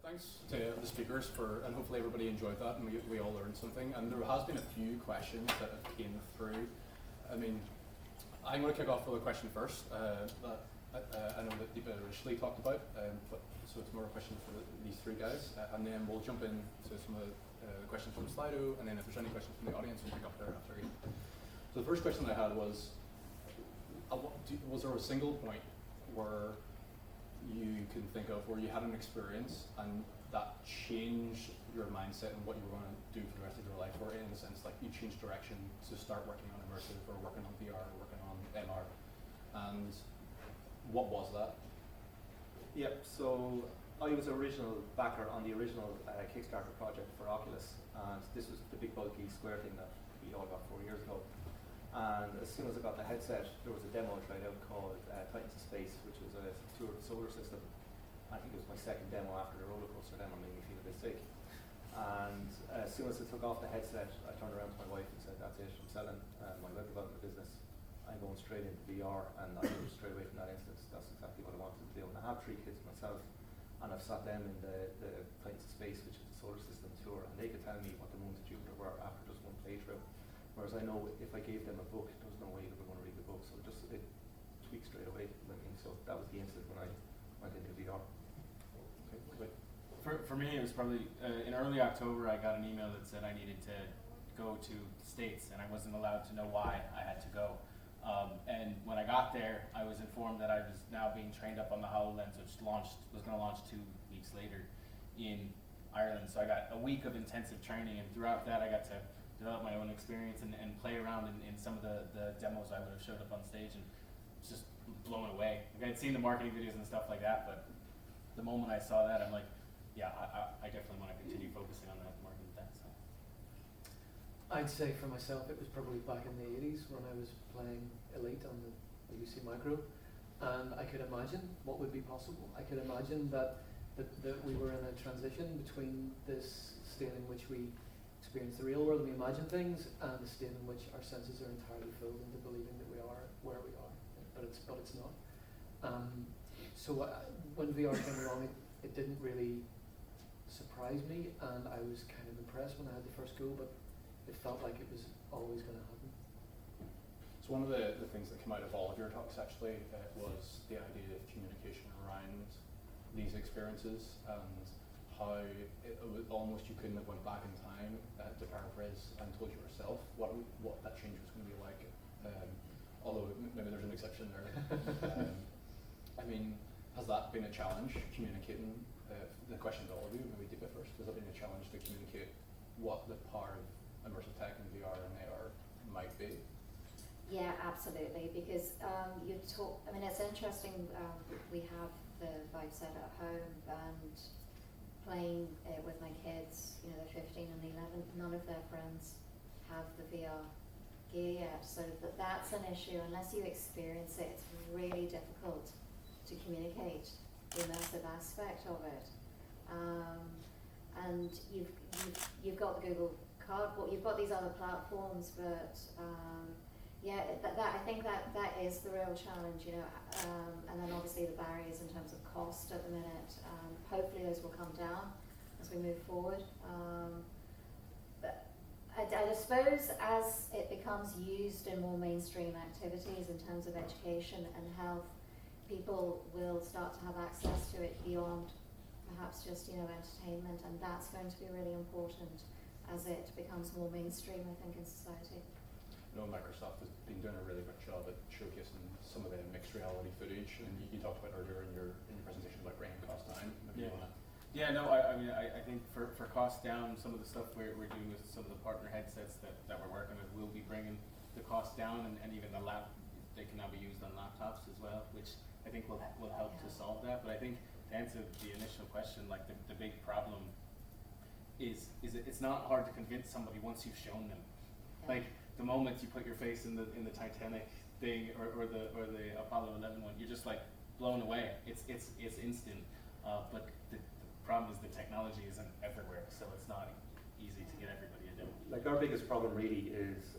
Thanks to the speakers and hopefully everybody enjoyed that and we all learned something. And there has been a few questions that have came through. I mean, I'm going to kick off with a question first that I know that Deepa initially talked about, but so it's more a question for these three guys, and then we'll jump into some of the questions from Slido, and then if there's any questions from the audience, we'll pick up there after. So the first question I had was there a single point where you can think of where you had an experience and that changed your mindset and what you were going to do for the rest of your life, or in the sense like you changed direction to start working on immersive or working on VR or working on MR, and what was that? Yep, so I was original backer on the original Kickstarter project for Oculus, and this was the big bulky square thing that we all got 4 years ago. And as soon as I got the headset, there was a demo I tried out called Titans of Space, which was a tour of the solar system. I think it was my second demo after the roller coaster demo, made me feel a bit sick. And as soon as I took off the headset, I turned around to my wife and said, "That's it, I'm selling my web development business. I'm going straight into VR," and I knew straight away from that instance that's exactly what I wanted to do. And I have 3 kids myself, and I've sat them in the Titans of Space, which is the solar system tour, and they could tell me what the moons of Jupiter were after just one playthrough. Whereas I know if I gave them a book, there was no way they were going to read the book, so it tweaked straight away. I mean, so that was the incident when I went into VR. Okay. For me, it was probably in early October. I got an email that said I needed to go to the States, and I wasn't allowed to know why I had to go. And when I got there, I was informed that I was now being trained up on the HoloLens, which was going to launch 2 weeks later in Ireland. So I got a week of intensive training, and throughout that, I got to develop my own experience and play around in some of the demos I would have showed up on stage, and just blown away. Like, I'd seen the marketing videos and stuff like that, but the moment I saw that, I'm like, yeah, I definitely want to continue focusing on that marketing that. So. I'd say for myself, it was probably back in the 80s when I was playing Elite on the UC Micro, and I could imagine what would be possible. I could imagine that we were in a transition between this state in which we experience the real world and we imagine things, and the state in which our senses are entirely filled into believing that we are where we are, but it's not. So when VR came along, it didn't really surprise me, and I was kind of impressed when I had the first go, but it felt like it was always going to happen. So one of the things that came out of all of your talks actually was the idea of communication around these experiences, and how it was almost you couldn't have went back in time to paraphrase and told yourself what that change was going to be like. Although maybe there's an exception there. I mean, has that been a challenge communicating? The question to all of you, maybe Deepa first. Has that been a challenge to communicate what the power of immersive tech and VR and AR might be? Yeah, absolutely. Because I mean, it's interesting. We have the Vive set at home and playing it with my kids. You know, they're 15 and 11. None of their friends have the VR gear yet, so that's an issue. Unless you experience it, it's really difficult to communicate the immersive aspect of it. And you've got the Google Cardboard, you've got these other platforms, but yeah, I think that is the real challenge, you know. And then obviously the barriers in terms of cost at the minute. Hopefully those will come down as we move forward. But I suppose as it becomes used in more mainstream activities in terms of education and health, people will start to have access to it beyond perhaps just, you know, entertainment, and that's going to be really important as it becomes more mainstream, I think, in society. I know Microsoft has been doing a really good job at showcasing some of the mixed reality footage, and you talked about earlier in your presentation about bringing cost down. Maybe you wanna... Yeah, no, I mean, I think for cost down, some of the stuff we're doing with some of the partner headsets that we're working with will be bringing the cost down, and even they can now be used on laptops as well, which I think will help to solve that. But I think to answer the initial question, like the big problem is it's not hard to convince somebody once you've shown them. Yeah. Like the moment you put your face in the Titanic thing or the Apollo 11 one, you're just like blown away. It's instant. But the problem is the technology isn't everywhere, so it's not easy to get everybody to do it. Like our biggest problem really is,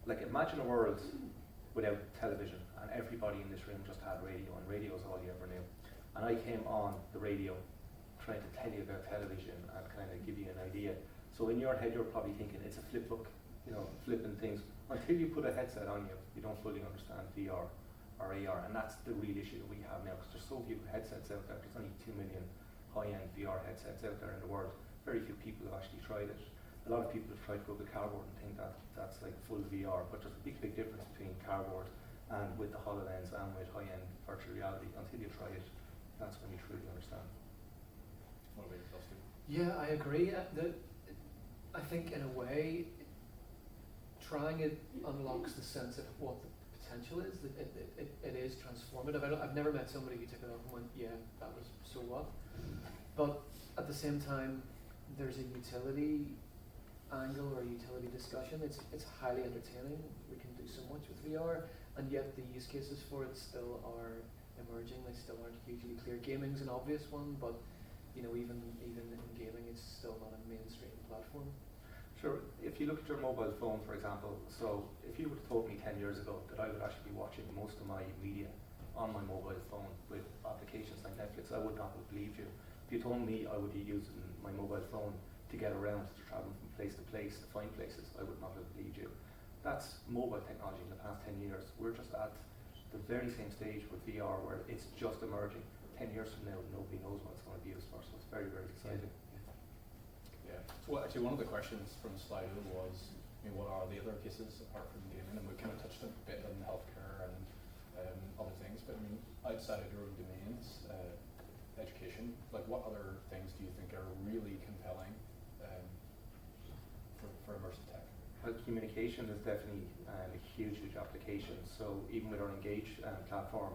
like imagine a world without television and everybody in this room just had radio, and radio is all you ever knew. And I came on the radio trying to tell you about television and kind of give you an idea. So in your head you're probably thinking it's a flip book, you know, flipping things. Until you put a headset on you, you don't fully understand VR or AR, and that's the real issue that we have now, because there's so few headsets out there. There's only 2 million high-end VR headsets out there in the world. Very few people have actually tried it. A lot of people have tried to go with cardboard and think that that's like full VR, but there's a big difference between cardboard and with the HoloLens and with high-end virtual reality. Until you try it, that's when you truly understand. What about yourself, Steve? Yeah, I agree. I think in a way, trying it unlocks the sense of what the potential is. It is transformative. I've never met somebody who took it off and went, yeah, that was so what. But at the same time, there's a utility angle or a utility discussion. It's highly entertaining. We can do so much with VR, and yet the use cases for it still are emerging. They still aren't hugely clear. Gaming's an obvious one, but you know, even in gaming, it's still not a mainstream platform. Sure. If you look at your mobile phone, for example, so if you would have told me 10 years ago that I would actually be watching most of my media on my mobile phone with applications like Netflix, I would not have believed you. If you told me I would be using my mobile phone to get around, to travel from place to place, to find places, I would not have believed you. That's mobile technology in the past 10 years. We're just at the very same stage with VR where it's just emerging. 10 years from now, nobody knows what it's going to be used for, so it's very, very exciting. Yeah. So actually, one of the questions from Slido was, I mean, what are the other cases apart from gaming? And we kind of touched a bit on healthcare and other things, but I mean, outside of your own domains, education, like what other things do you think are really compelling for immersive tech? Well, communication is definitely a huge application. So even with our Engage platform,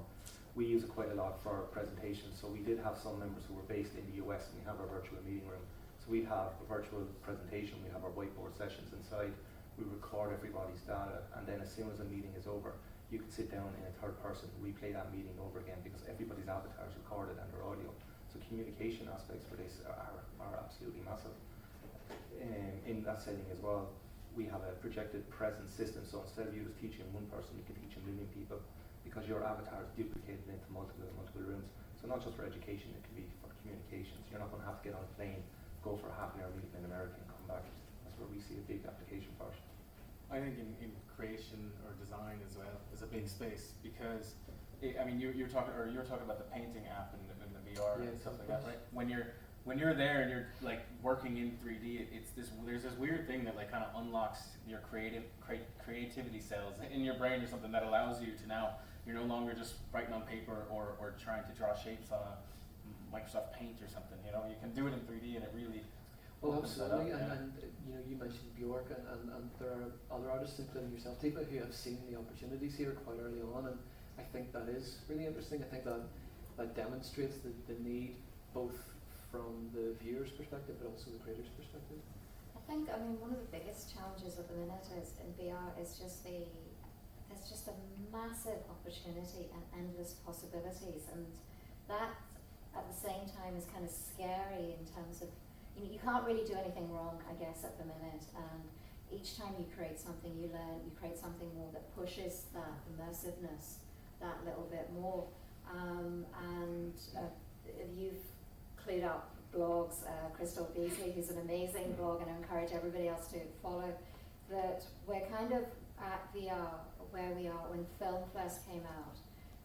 we use it quite a lot for presentations. So we did have some members who were based in the US, and we have our virtual meeting room. So we have a virtual presentation, we have our whiteboard sessions inside, we record everybody's data, and then as soon as the meeting is over, you can sit down in a third person, replay that meeting over again, because everybody's avatar is recorded and their audio. So communication aspects for this are absolutely massive. In that setting as well, we have a projected presence system, so instead of you just teaching one person, you can teach 1 million people, because your avatar is duplicated into multiple rooms. So not just for education, it can be for communications. You're not going to have to get on a plane, go for a half-an-hour meeting in America and come back. That's where we see a big application for it. I think in creation or design as well is a big space, because I mean you're talking about the painting app and the VR and stuff like that, right? When you're there and you're like working in 3D, there's this weird thing that like kind of unlocks your creativity cells in your brain or something that allows you to now, you're no longer just writing on paper or trying to draw shapes on a Microsoft Paint or something. You know, you can do it in 3D, and it really opens that up. Absolutely. And you know, you mentioned Bjork, and there are other artists, including yourself, Deepa, who have seen the opportunities here quite early on, and I think that is really interesting. I think that demonstrates the need both from the viewer's perspective, but also the creator's perspective. I mean, one of the biggest challenges at the minute is in VR is just there's just a massive opportunity and endless possibilities, and that at the same time is kind of scary in terms of, you can't really do anything wrong, I guess, at the minute, and each time you create something, you create something more that pushes that immersiveness that little bit more, and you've cleared up blogs, Crystal Beasley, who's an amazing blog, and I encourage everybody else to follow, that we're kind of at VR where we are when film first came out.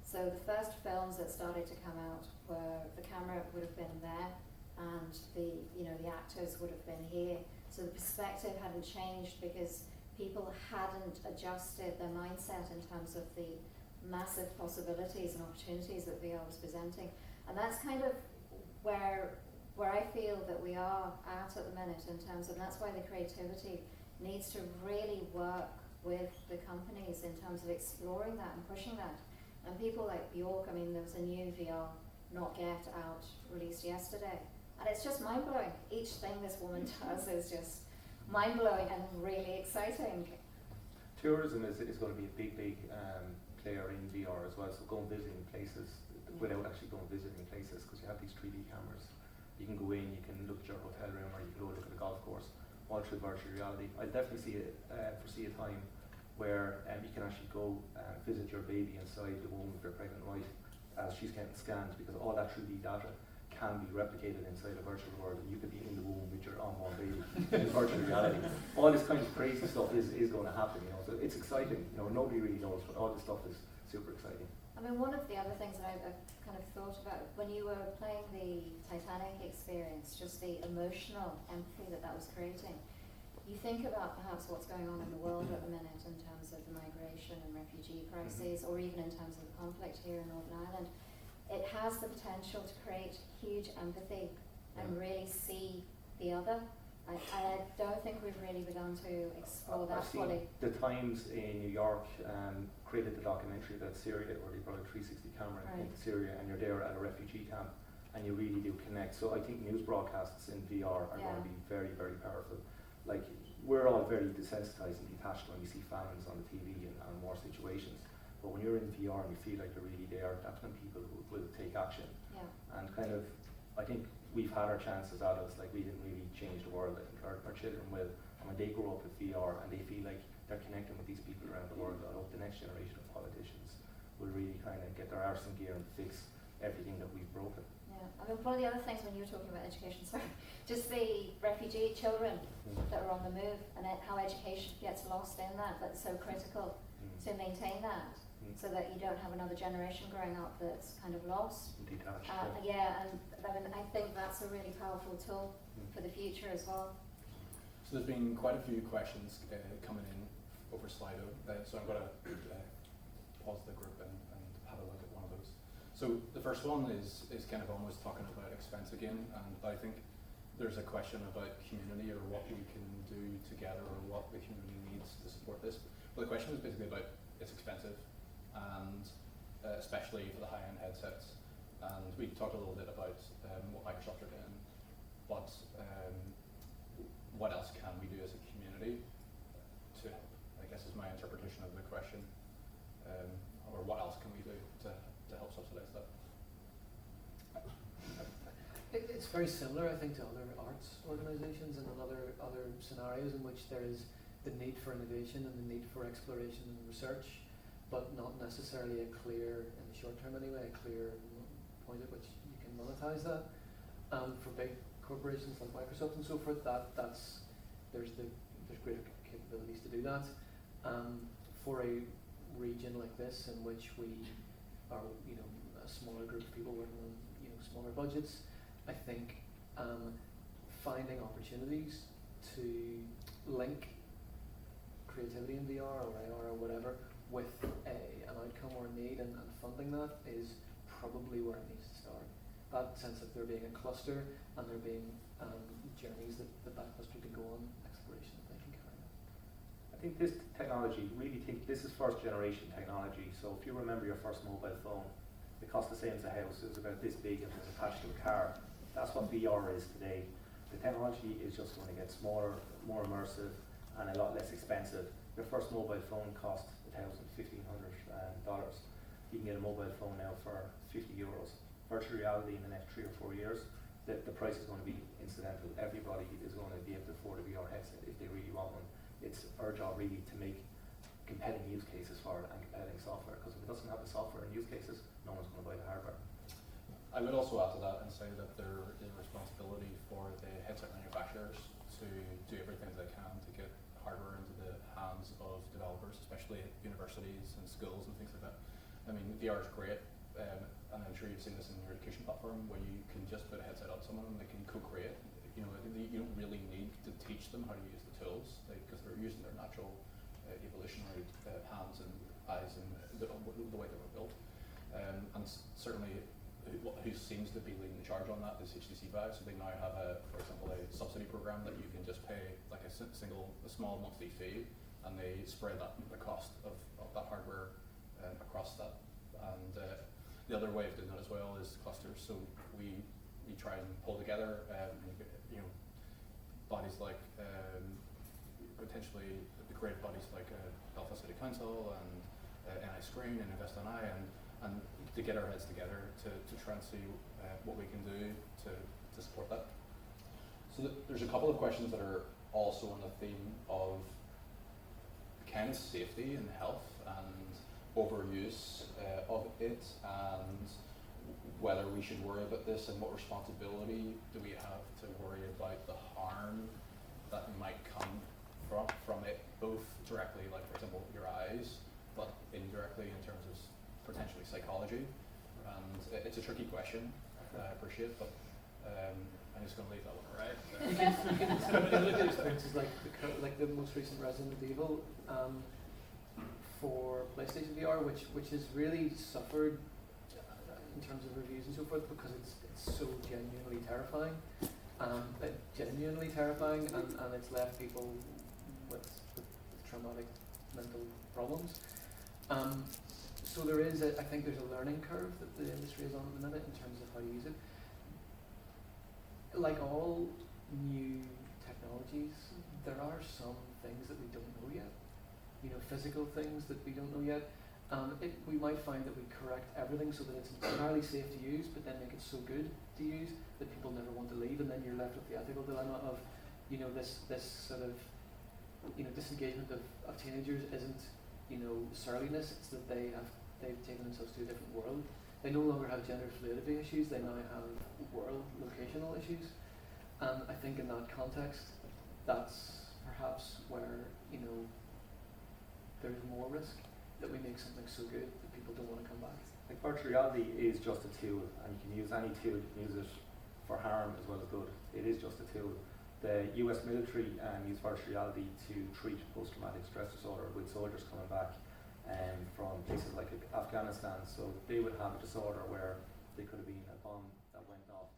So the first films that started to come out were, the camera would have been there, and the actors would have been here. So the perspective hadn't changed because people hadn't adjusted their mindset in terms of the massive possibilities and opportunities that VR was presenting. And that's kind of where I feel that we are at the minute in terms of, and that's why the creativity needs to really work with the companies in terms of exploring that and pushing that. And people like Bjork, I mean, there was a new VR Not Get out released yesterday, and it's just mind-blowing. Each thing this woman does is just mind-blowing and really exciting. Tourism is going to be a big player in VR as well, so going visiting places without actually going visiting places, because you have these 3D cameras. You can go in, you can look at your hotel room, or you can go look at the golf course, all through virtual reality. I definitely foresee a time where you can actually go visit your baby inside the womb of your pregnant wife as she's getting scanned, because all that 3D data can be replicated inside a virtual world. You could be in the womb with your unborn baby in virtual reality. All this kind of crazy stuff is going to happen, you know. So it's exciting. You know, nobody really knows, but all this stuff is super exciting. I mean, one of the other things that I've kind of thought about when you were playing the Titanic experience, just the emotional empathy that was creating. You think about perhaps what's going on in the world at the minute in terms of the migration and refugee crises, or even in terms of the conflict here in Northern Ireland. It has the potential to create huge empathy and really see the other. I don't think we've really begun to explore that fully. The Times in New York created the documentary about Syria, where they brought a 360 camera into Syria, and you're there at a refugee camp, and you really do connect. So I think news broadcasts in VR are going to be very, very powerful. Like, we're all very desensitized and detached when we see famines on the TV and war situations. But when you're in VR and you feel like you're really there, that's when people will take action. Yeah. And kind of, I think we've had our chance as adults, like we didn't really change the world. I think our children will, and when they grow up with VR and they feel like they're connecting with these people around the world, I hope the next generation of politicians will really kind of get their arse in gear and fix everything that we've broken. Yeah, I mean, one of the other things when you were talking about education, sorry, just the refugee children that are on the move, and how education gets lost in that, that's so critical to maintain that. So that you don't have another generation growing up that's kind of lost. Detached. And I mean, I think that's a really powerful tool for the future as well. So there's been quite a few questions coming in over Slido, so I'm going to pause the group and have a look at one of those. So the first one is kind of almost talking about expense again, and I think there's a question about community or what we can do together or what the community needs to support this. But the question was basically about it's expensive, and especially for the high-end headsets. And we talked a little bit about what Microsoft are doing, but what else can we do as a community to help, I guess is my interpretation of the question, or what else can we do to help subsidize that? It's very similar, I think, to other arts organisations and other scenarios in which there is the need for innovation and the need for exploration and research, but not necessarily a clear, in the short term anyway, a clear point at which you can monetize that. For big corporations like Microsoft and so forth, there's greater capabilities to do that. For a region like this, in which we are, a smaller group of people working on, smaller budgets, I think finding opportunities to link creativity in VR or AR or whatever with an outcome or a need and funding that is probably where it needs to start. That sense of there being a cluster and there being journeys that cluster can go on, exploration that they can carry on. I think this technology, this is first generation technology. So if you remember your first mobile phone, it cost the same as a house. It was about this big and it was attached to a car. That's what VR is today. The technology is just going to get smaller, more immersive, and a lot less expensive. Your first mobile phone cost $1,500. You can get a mobile phone now for €50. Virtual reality in the next 3 or 4 years, the price is going to be incidental. Everybody is going to be able to afford a VR headset if they really want one. It's our job really to make compelling use cases for it and compelling software, because if it doesn't have the software and use cases, no one's going to buy the hardware. I would also add to that and say that there is a responsibility for the headset manufacturers to do everything they can to get hardware into the hands of developers, especially at universities and schools and things like that. I mean, VR is great, and I'm sure you've seen this in your education platform, where you can just put a headset on someone and they can co-create. You don't really need to teach them how to use the tools, because they're using their natural evolutionary hands and eyes and the way they were built. And certainly, who seems to be leading the charge on that is HTC Vive. So they now have, for example, a subsidy program that you can just pay like a small monthly fee, and they spread the cost of that hardware across that. And the other way of doing that as well is clusters. So we try and pull together, bodies like potentially the creative bodies like Belfast City Council and NI Screen and Invest NI and to get our heads together to try and see what we can do to support that. So there's a couple of questions that are also on the theme of kind of safety and health and overuse of it, and whether we should worry about this and what responsibility do we have to worry about the harm that might come from it, both directly, like for example your eyes, but indirectly in terms of potentially psychology. And it's a tricky question, I appreciate, but I'm just going to leave that one right there. You can look at experiences like the most recent Resident Evil for PlayStation VR, which has really suffered in terms of reviews and so forth because it's so genuinely terrifying, and it's left people with traumatic mental problems. So there is, I think there's a learning curve that the industry is on at the minute in terms of how to use it. Like all new technologies, there are some things that we don't know yet. You know, physical things that we don't know yet. We might find that we correct everything so that it's entirely safe to use, but then make it so good to use that people never want to leave, and then you're left with the ethical dilemma of, you know, this sort of, you know, disengagement of teenagers isn't, you know, surliness. It's that they've taken themselves to a different world. They no longer have gender fluidity issues. They now have world locational issues, and I think in that context, that's perhaps where, you know, there's more risk that we make something so good that people don't want to come back. Like virtual reality is just a tool, and you can use any tool. You can use it for harm as well as good. It is just a tool. The US military use virtual reality to treat post-traumatic stress disorder with soldiers coming back from places like Afghanistan. So they would have a disorder where they could have been a bomb that went off